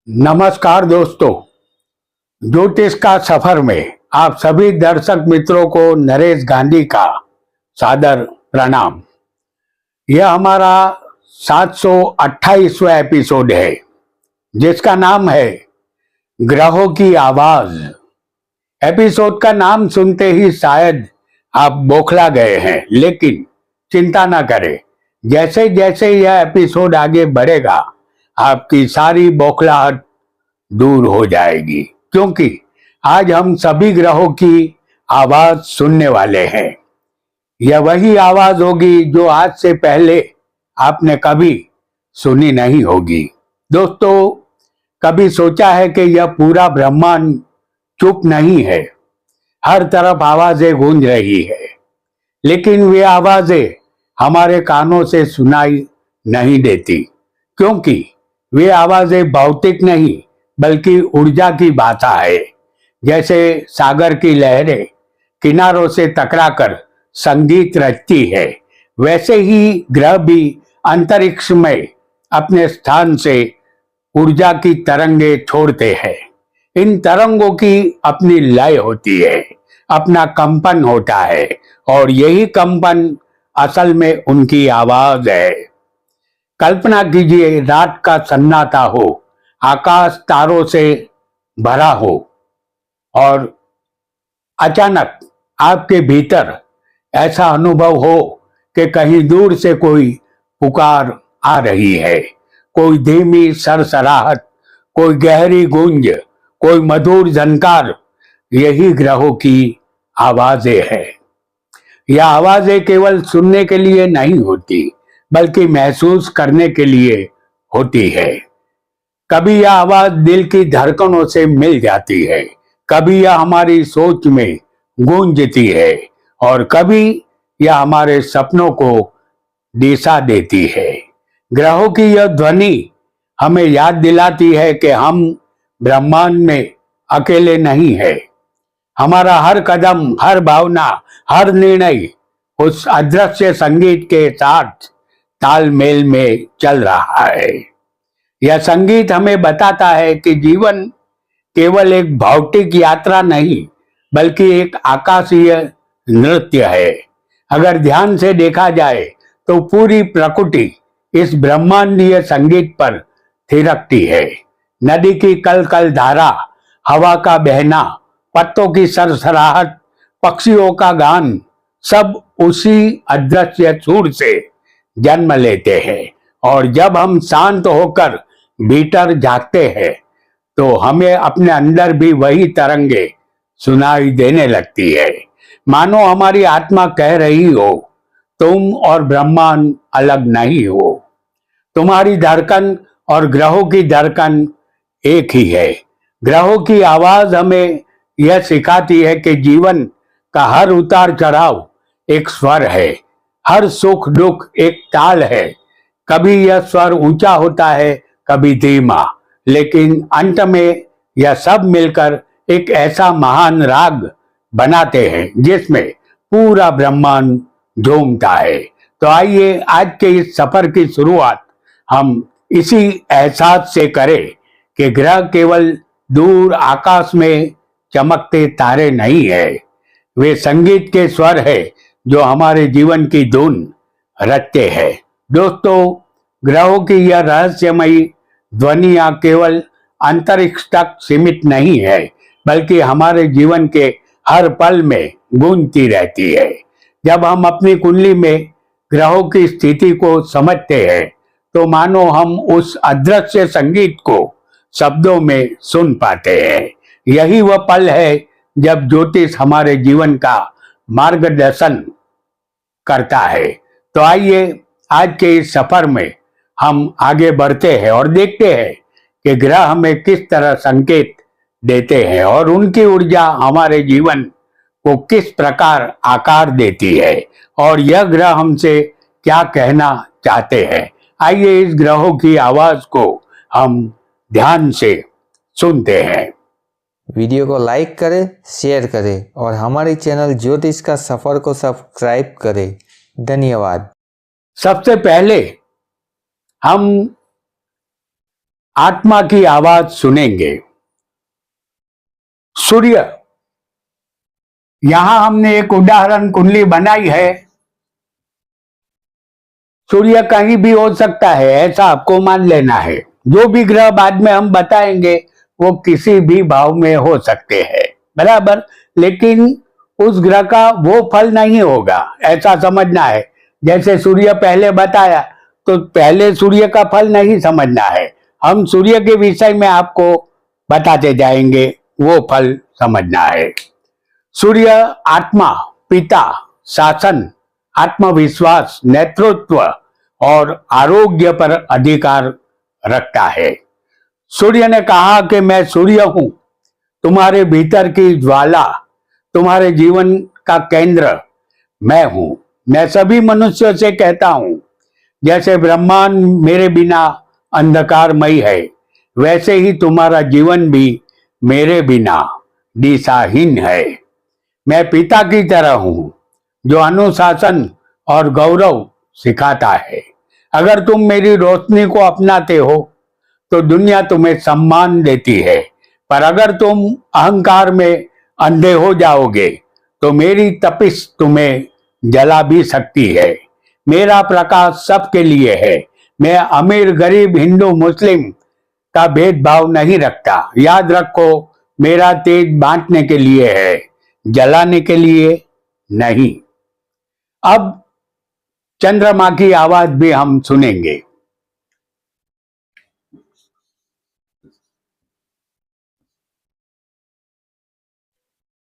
नमस्कार दोस्तों, ज्योतिष का सफर में आप सभी दर्शक मित्रों को नरेश गांधी का सादर प्रणाम। यह हमारा 728वां एपिसोड है जिसका नाम है ग्रहों की आवाज। एपिसोड का नाम सुनते ही शायद आप बौखला गए हैं, लेकिन चिंता न करें। जैसे जैसे यह एपिसोड आगे बढ़ेगा आपकी सारी बौखलाहट दूर हो जाएगी, क्योंकि आज हम सभी ग्रहों की आवाज सुनने वाले हैं। यह वही आवाज होगी जो आज से पहले आपने कभी सुनी नहीं होगी। दोस्तों, कभी सोचा है कि यह पूरा ब्रह्मांड चुप नहीं है? हर तरफ आवाजें गूंज रही है, लेकिन वे आवाजें हमारे कानों से सुनाई नहीं देती, क्योंकि वे आवाजें भौतिक नहीं बल्कि ऊर्जा की भाषा है। जैसे सागर की लहरें किनारों से टकराकर संगीत रचती है, वैसे ही ग्रह भी अंतरिक्ष में अपने स्थान से ऊर्जा की तरंगे छोड़ते हैं। इन तरंगों की अपनी लय होती है, अपना कंपन होता है, और यही कंपन असल में उनकी आवाज है। कल्पना कीजिए, रात का सन्नाटा हो, आकाश तारों से भरा हो और अचानक आपके भीतर ऐसा अनुभव हो कि कहीं दूर से कोई पुकार आ रही है। कोई धीमी सरसराहट, कोई गहरी गूंज, कोई मधुर झनकार। यही ग्रहों की आवाजें हैं। यह आवाजें केवल सुनने के लिए नहीं होती बल्कि महसूस करने के लिए होती है। कभी यह आवाज दिल की धड़कनों से मिल जाती है, कभी यह हमारी सोच में गूंजती है, और कभी यह हमारे सपनों को दिशा देती है। ग्रहों की यह ध्वनि हमें याद दिलाती है कि हम ब्रह्मांड में अकेले नहीं है। हमारा हर कदम, हर भावना, हर निर्णय उस अदृश्य संगीत के साथ तालमेल में चल रहा है। यह संगीत हमें बताता है कि जीवन केवल एक भौतिक यात्रा नहीं बल्कि एक आकाशीय नृत्य है। अगर ध्यान से देखा जाए तो पूरी प्रकृति इस ब्रह्मांडीय संगीत पर थिरकती है। नदी की कल कल धारा, हवा का बहना, पत्तों की सरसराहट, पक्षियों का गान, सब उसी अदृश्य सुर से जन्म लेते हैं। और जब हम शांत होकर भीतर जागते हैं तो हमें अपने अंदर भी वही तरंगे सुनाई देने लगती है, मानो हमारी आत्मा कह रही हो, तुम और ब्रह्मांड अलग नहीं हो। तुम्हारी धड़कन और ग्रहों की धड़कन एक ही है। ग्रहों की आवाज हमें यह सिखाती है कि जीवन का हर उतार चढ़ाव एक स्वर है, हर सुख दुख एक ताल है। कभी यह स्वर ऊंचा होता है, कभी धीमा, लेकिन अंत में यह सब मिलकर एक ऐसा महान राग बनाते हैं जिसमें पूरा ब्रह्मांड झूमता है। तो आइए आज के इस सफर की शुरुआत हम इसी एहसास से करें कि ग्रह केवल दूर आकाश में चमकते तारे नहीं है, वे संगीत के स्वर है जो हमारे जीवन की धुन रचते हैं। दोस्तों, ग्रहों की यह रहस्यमयी ध्वनियां केवल अंतरिक्ष तक सीमित नहीं है बल्कि हमारे जीवन के हर पल में गूंजती रहती है। जब हम अपनी कुंडली में ग्रहों की स्थिति को समझते हैं तो मानो हम उस अदृश्य संगीत को शब्दों में सुन पाते हैं। यही वह पल है जब ज्योतिष हमारे जीवन का मार्गदर्शन करता है। तो आइए आज के इस सफर में हम आगे बढ़ते हैं और देखते हैं कि ग्रह हमें किस तरह संकेत देते हैं और उनकी ऊर्जा हमारे जीवन को किस प्रकार आकार देती है, और यह ग्रह हमसे क्या कहना चाहते हैं। आइए इस ग्रहों की आवाज को हम ध्यान से सुनते हैं। वीडियो को लाइक करें, शेयर करें और हमारे चैनल ज्योतिष का सफर को सब्सक्राइब करें। धन्यवाद। सबसे पहले हम आत्मा की आवाज सुनेंगे। सूर्य, यहां हमने एक उदाहरण कुंडली बनाई है। सूर्य कहीं भी हो सकता है, ऐसा आपको मान लेना है। जो भी ग्रह बाद में हम बताएंगे वो किसी भी भाव में हो सकते हैं, बराबर। लेकिन उस ग्रह का वो फल नहीं होगा, ऐसा समझना है। जैसे सूर्य पहले बताया, तो पहले सूर्य का फल नहीं समझना है। हम सूर्य के विषय में आपको बताते जाएंगे, वो फल समझना है। सूर्य आत्मा, पिता, शासन, आत्मविश्वास, नेतृत्व और आरोग्य पर अधिकार रखता है। सूर्य ने कहा कि मैं सूर्य हूं, तुम्हारे भीतर की ज्वाला, तुम्हारे जीवन का केंद्र मैं हूं। मैं सभी मनुष्यों से कहता हूं, जैसे ब्रह्मांड मेरे बिना अंधकारमय है, वैसे ही तुम्हारा जीवन भी मेरे बिना दिशाहीन है। मैं पिता की तरह हूं, जो अनुशासन और गौरव सिखाता है। अगर तुम मेरी रोशनी को अपनाते हो तो दुनिया तुम्हें सम्मान देती है, पर अगर तुम अहंकार में अंधे हो जाओगे तो मेरी तपिश तुम्हें जला भी सकती है। मेरा प्रकाश सबके लिए है। मैं अमीर, गरीब, हिंदू, मुस्लिम का भेदभाव नहीं रखता। याद रखो, मेरा तेज बांटने के लिए है, जलाने के लिए नहीं। अब चंद्रमा की आवाज भी हम सुनेंगे।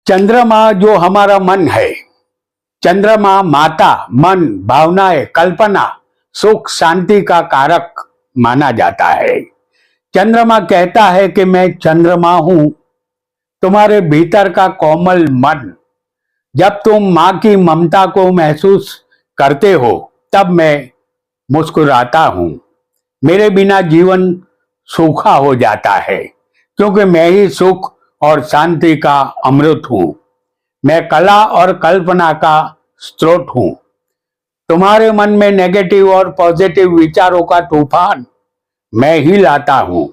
चंद्रमा जो हमारा मन है, चंद्रमा माता, मन, भावनाएं, कल्पना, सुख, शांति का कारक माना जाता है। चंद्रमा कहता है कि मैं चंद्रमा हूं, तुम्हारे भीतर का कोमल मन। जब तुम मां की ममता को महसूस करते हो तब मैं मुस्कुराता हूं। मेरे बिना जीवन सूखा हो जाता है, क्योंकि मैं ही सुख और शांति का अमृत हूं। मैं कला और कल्पना का स्रोत हूं। तुम्हारे मन में नेगेटिव और पॉजिटिव विचारों का तूफान मैं ही लाता हूं।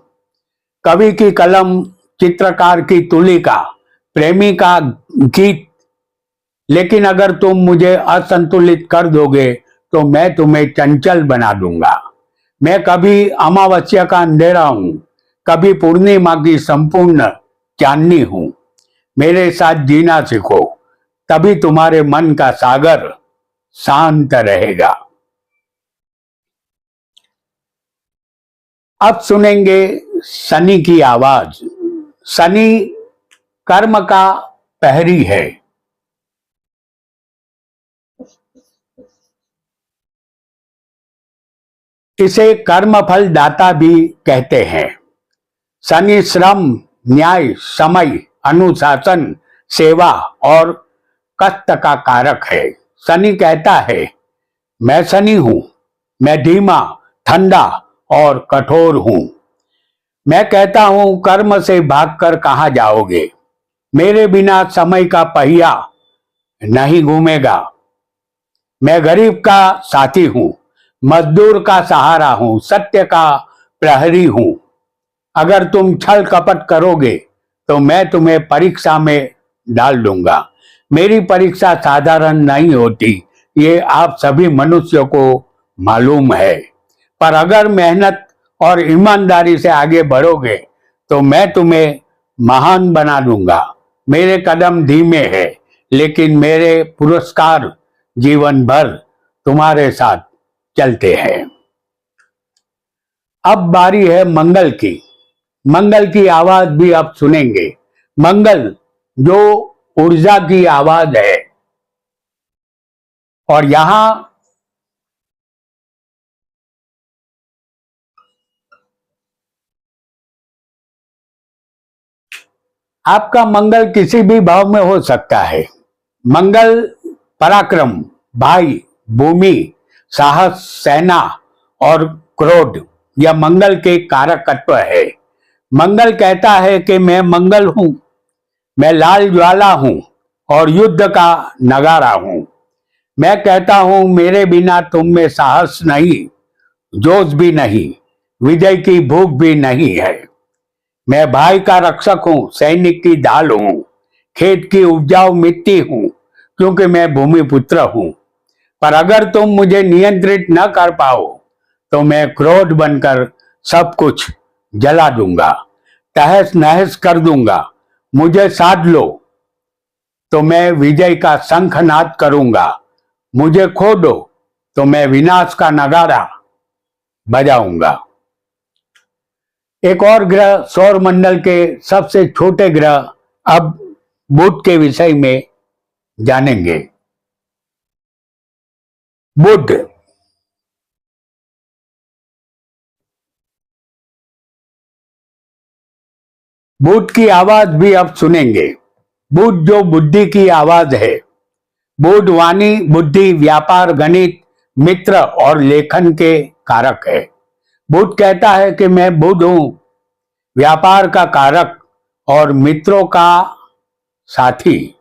कवि की कलम, चित्रकार की तुलिका, प्रेमी का गीत। लेकिन अगर तुम मुझे असंतुलित कर दोगे तो मैं तुम्हें चंचल बना दूंगा। मैं कभी अमावस्या का अंधेरा हूं, कभी पूर्णिमा की संपूर्ण चांदनी हूं। मेरे साथ जीना सीखो, तभी तुम्हारे मन का सागर शांत रहेगा। अब सुनेंगे शनि की आवाज। शनि कर्म का प्रहरी है। इसे कर्मफल दाता भी कहते हैं। शनि श्रम, न्याय, समय, अनुशासन, सेवा और कष्ट का कारक है। शनि कहता है, मैं शनि हूं, मैं धीमा, ठंडा और कठोर हूं। मैं कहता हूं, कर्म से भागकर कहां जाओगे। मेरे बिना समय का पहिया नहीं घूमेगा। मैं गरीब का साथी हूं, मजदूर का सहारा हूं, सत्य का प्रहरी हूं। अगर तुम छल कपट करोगे तो मैं तुम्हें परीक्षा में डाल दूंगा। मेरी परीक्षा साधारण नहीं होती, ये आप सभी मनुष्यों को मालूम है। पर अगर मेहनत और ईमानदारी से आगे बढ़ोगे तो मैं तुम्हें महान बना दूंगा। मेरे कदम धीमे हैं, लेकिन मेरे पुरस्कार जीवन भर तुम्हारे साथ चलते हैं। अब बारी है मंगल की। मंगल की आवाज भी आप सुनेंगे। मंगल जो ऊर्जा की आवाज है, और यहां आपका मंगल किसी भी भाव में हो सकता है। मंगल पराक्रम, भाई, भूमि, साहस, सेना और क्रोध, यह मंगल के कारक तत्व है। मंगल कहता है कि मैं मंगल हूं, मैं लाल ज्वाला हूं और युद्ध का नगारा हूं। मैं कहता हूं, मेरे बिना तुम में साहस नहीं, जोश भी नहीं। विजय की भूख भी नहीं है। मैं भाई का रक्षक हूं, सैनिक की ढाल हूं, खेत की उपजाऊ मिट्टी हूं, क्योंकि मैं भूमिपुत्र हूं। पर अगर तुम मुझे नियंत्रित न कर पाओ तो मैं क्रोध बनकर सब कुछ जला दूंगा, तहस नहस कर दूंगा। मुझे साध लो तो मैं विजय का शंखनाद करूंगा, मुझे खो दो तो मैं विनाश का नगारा बजाऊंगा। एक और ग्रह, सौर मंडल के सबसे छोटे ग्रह, अब बुध के विषय में जानेंगे। बुध बुध की आवाज भी अब सुनेंगे। बुध जो बुद्धि की आवाज है। बुध वाणी, बुद्धि, व्यापार, गणित, मित्र और लेखन के कारक है। बुध कहता है कि मैं बुध हूं, व्यापार का कारक और मित्रों का साथी।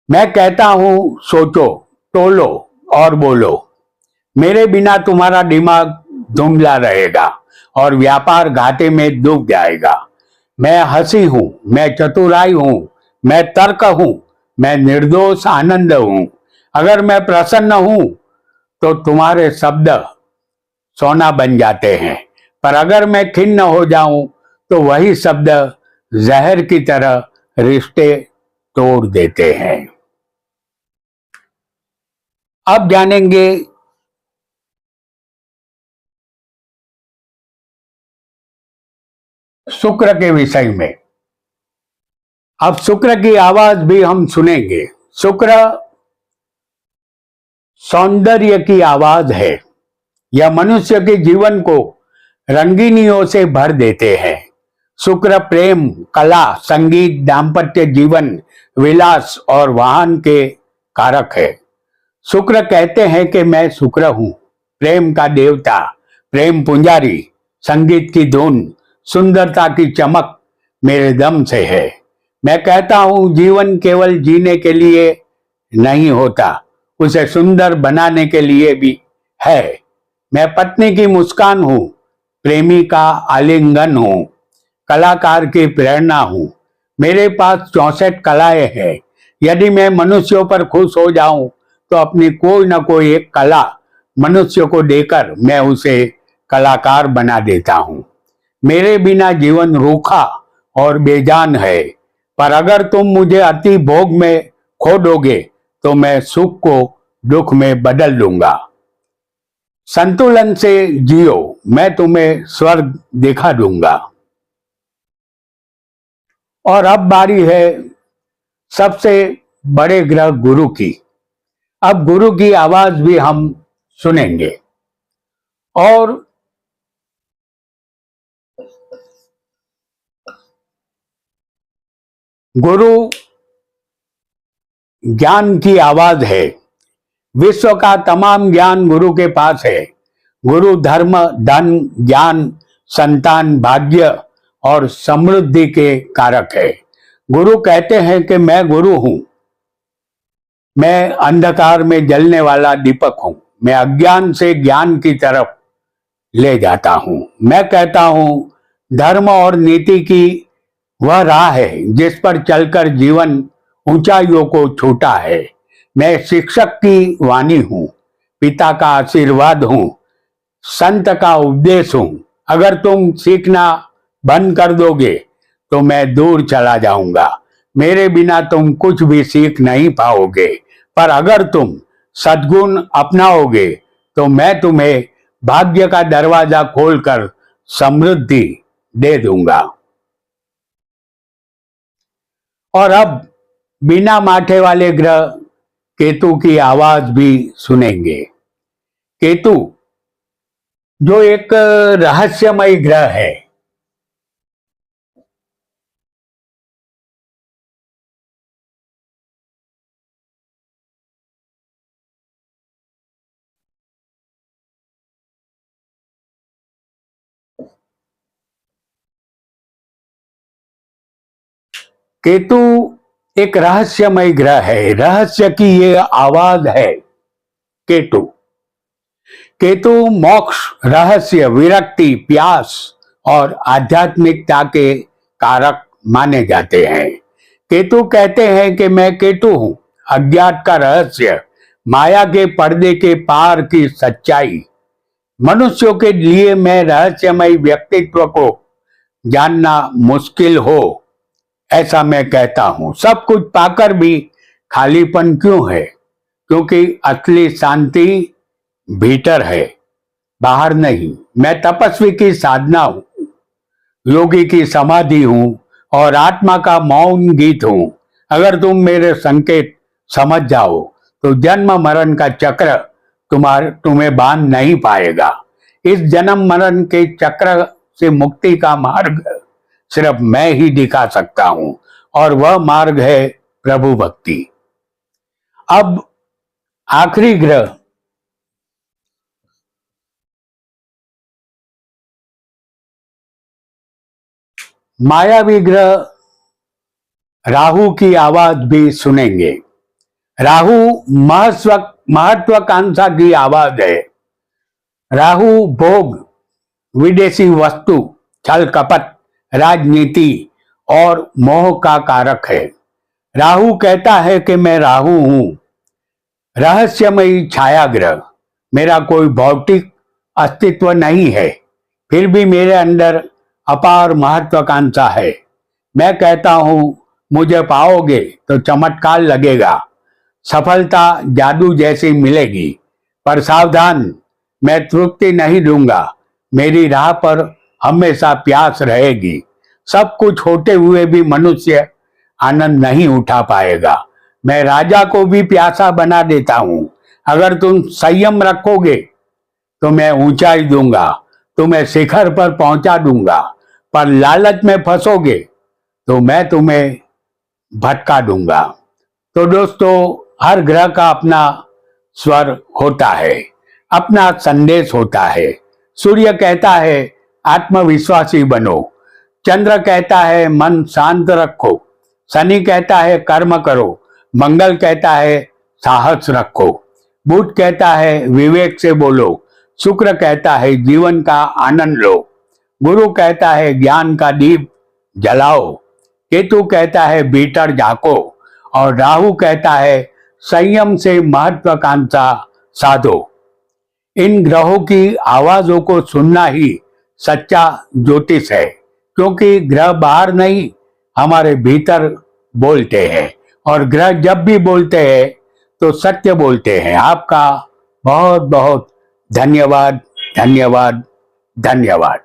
मैं कहता हूं सोचो, टोलो और बोलो। मेरे बिना तुम्हारा दिमाग धुंधला रहेगा और व्यापार घाटे में डूब जाएगा। मैं हंसी हूं, मैं चतुराई हूं, मैं तर्क हूं, मैं निर्दोष आनंद हूं। अगर मैं प्रसन्न हूं तो तुम्हारे शब्द सोना बन जाते हैं, पर अगर मैं खिन्न हो जाऊं तो वही शब्द जहर की तरह रिश्ते तोड़ देते हैं। अब जानेंगे शुक्र के विषय में। अब शुक्र की आवाज भी हम सुनेंगे। शुक्र सौंदर्य की आवाज है। यह मनुष्य के जीवन को रंगीनियों से भर देते हैं। शुक्र प्रेम, कला, संगीत, दाम्पत्य जीवन, विलास और वाहन के कारक है। शुक्र कहते हैं कि मैं शुक्र हूं, प्रेम का देवता, प्रेम पुंजारी, संगीत की धुन, सुंदरता की चमक मेरे दम से है। मैं कहता हूं जीवन केवल जीने के लिए नहीं होता, उसे सुंदर बनाने के लिए भी है। मैं पत्नी की मुस्कान हूं, प्रेमी का आलिंगन हूं, कलाकार की प्रेरणा हूं। मेरे पास 64 कलाएं हैं। यदि मैं मनुष्यों पर खुश हो जाऊं तो अपनी कोई ना कोई एक कला मनुष्य को देकर मैं उसे कलाकार बना देता हूं। मेरे बिना जीवन रूखा और बेजान है, पर अगर तुम मुझे अति भोग में खो दोगे तो मैं सुख को दुख में बदल दूंगा। संतुलन से जियो, मैं तुम्हें स्वर्ग दिखा दूंगा। और अब बारी है सबसे बड़े ग्रह गुरु की। अब गुरु की आवाज भी हम सुनेंगे। और गुरु ज्ञान की आवाज है। विश्व का तमाम ज्ञान गुरु के पास है। गुरु धर्म, धन, ज्ञान, संतान, भाग्य और समृद्धि के कारक है। गुरु कहते हैं कि मैं गुरु हूं, मैं अंधकार में जलने वाला दीपक हूं, मैं अज्ञान से ज्ञान की तरफ ले जाता हूं। मैं कहता हूं धर्म और नीति की वह राह है जिस पर चलकर जीवन ऊंचाइयों को छूता है। मैं शिक्षक की वाणी हूं, पिता का आशीर्वाद हूं, संत का उपदेश हूं। अगर तुम सीखना बंद कर दोगे तो मैं दूर चला जाऊंगा। मेरे बिना तुम कुछ भी सीख नहीं पाओगे, पर अगर तुम सद्गुण अपनाओगे तो मैं तुम्हें भाग्य का दरवाजा खोलकर समृद्धि दे दूंगा। और अब बिना माथे वाले ग्रह केतु की आवाज भी सुनेंगे। केतु जो एक रहस्यमय ग्रह है। केतु एक रहस्यमय ग्रह है। रहस्य की ये आवाज है। केतु केतु मोक्ष, रहस्य, विरक्ति, प्यास और आध्यात्मिकता के कारक माने जाते हैं। केतु कहते हैं कि मैं केतु हूं, अज्ञात का रहस्य, माया के पर्दे के पार की सच्चाई। मनुष्यों के लिए मैं रहस्यमय व्यक्तित्व को जानना मुश्किल हो, ऐसा मैं कहता हूं। सब कुछ पाकर भी खालीपन क्यों है? क्योंकि असली शांति भीतर है, बाहर नहीं। मैं तपस्वी की साधना हूं, योगी की समाधि हूं और आत्मा का मौन गीत हूं। अगर तुम मेरे संकेत समझ जाओ तो जन्म मरण का चक्र तुम्हें बांध नहीं पाएगा। इस जन्म मरण के चक्र से मुक्ति का मार्ग सिर्फ मैं ही दिखा सकता हूं और वह मार्ग है प्रभु भक्ति। अब आखिरी ग्रह मायावी ग्रह राहु की आवाज भी सुनेंगे। राहु महत्वाकांक्षा की आवाज है। राहु भोग, विदेशी वस्तु, छल कपट, राजनीति और मोह का कारक है। राहु कहता है कि मैं राहु हूं, रहस्यमयी छाया ग्रह। मेरा कोई भौतिक अस्तित्व नहीं है, फिर भी मेरे अंदर अपार महत्वाकांक्षा है। मैं कहता हूं मुझे पाओगे तो चमत्कार लगेगा, सफलता जादू जैसी मिलेगी। पर सावधान, मैं तृप्ति नहीं दूंगा, मेरी राह पर हमेशा प्यास रहेगी। सब कुछ होते हुए भी मनुष्य आनंद नहीं उठा पाएगा। मैं राजा को भी प्यासा बना देता हूं। अगर तुम संयम रखोगे तो मैं ऊंचाई दूंगा, तुम्हें शिखर पर पहुंचा दूंगा। पर लालच में फंसोगे तो मैं तुम्हें भटका दूंगा। तो दोस्तों, हर ग्रह का अपना स्वर होता है, अपना संदेश होता है। सूर्य कहता है आत्मविश्वासी बनो, चंद्र कहता है मन शांत रखो, शनि कहता है कर्म करो, मंगल कहता है साहस रखो, बुध कहता है विवेक से बोलो, शुक्र कहता है जीवन का आनंद लो, गुरु कहता है ज्ञान का दीप जलाओ, केतु कहता है भीतर झांको और राहु कहता है संयम से महत्वाकांक्षा साधो। इन ग्रहों की आवाजों को सुनना ही सच्चा ज्योतिष है, क्योंकि ग्रह बाहर नहीं, हमारे भीतर बोलते हैं और ग्रह जब भी बोलते हैं तो सत्य बोलते हैं। आपका बहुत बहुत धन्यवाद, धन्यवाद, धन्यवाद।